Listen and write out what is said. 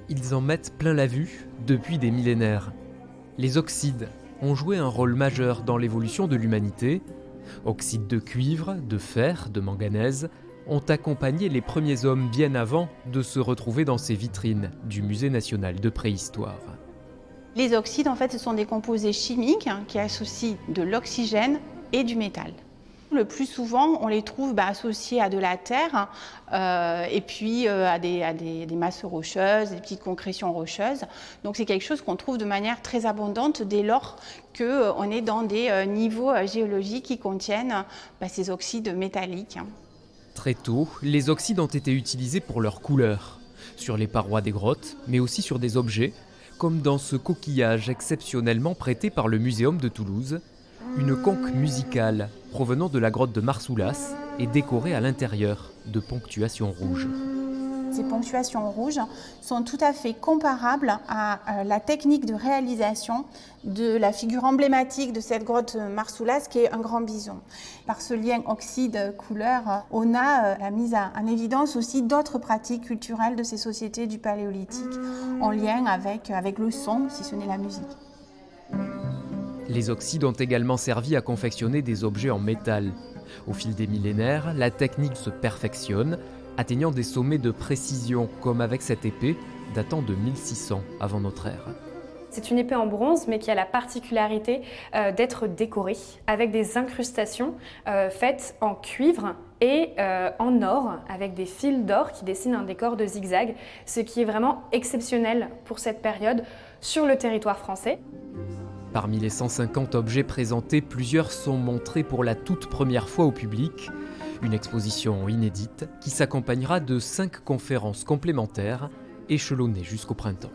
ils en mettent plein la vue depuis des millénaires. Les oxydes ont joué un rôle majeur dans l'évolution de l'humanité. Oxydes de cuivre, de fer, de manganèse ont accompagné les premiers hommes bien avant de se retrouver dans ces vitrines du Musée national de préhistoire. Les oxydes, en fait, ce sont des composés chimiques qui associent de l'oxygène et du métal. Le plus souvent, on les trouve associés à de la terre et puis à des masses rocheuses, des petites concrétions rocheuses. Donc c'est quelque chose qu'on trouve de manière très abondante dès lors qu'on est dans des niveaux géologiques qui contiennent ces oxydes métalliques. Très tôt, les oxydes ont été utilisés pour leur couleur, sur les parois des grottes, mais aussi sur des objets, comme dans ce coquillage exceptionnellement prêté par le Muséum de Toulouse, une conque musicale provenant de la grotte de Marsoulas et décorée à l'intérieur de ponctuations rouges. Ces ponctuations rouges sont tout à fait comparables à la technique de réalisation de la figure emblématique de cette grotte Marsoulas qui est un grand bison. Par ce lien oxyde-couleur, on a la mise en évidence aussi d'autres pratiques culturelles de ces sociétés du Paléolithique en lien avec le son, si ce n'est la musique. Les oxydes ont également servi à confectionner des objets en métal. Au fil des millénaires, la technique se perfectionne, atteignant des sommets de précision, comme avec cette épée datant de 1600 avant notre ère. C'est une épée en bronze, mais qui a la particularité d'être décorée avec des incrustations faites en cuivre et en or, avec des fils d'or qui dessinent un décor de zigzag, ce qui est vraiment exceptionnel pour cette période sur le territoire français. Parmi les 150 objets présentés, plusieurs sont montrés pour la toute première fois au public. Une exposition inédite qui s'accompagnera de 5 conférences complémentaires échelonnées jusqu'au printemps.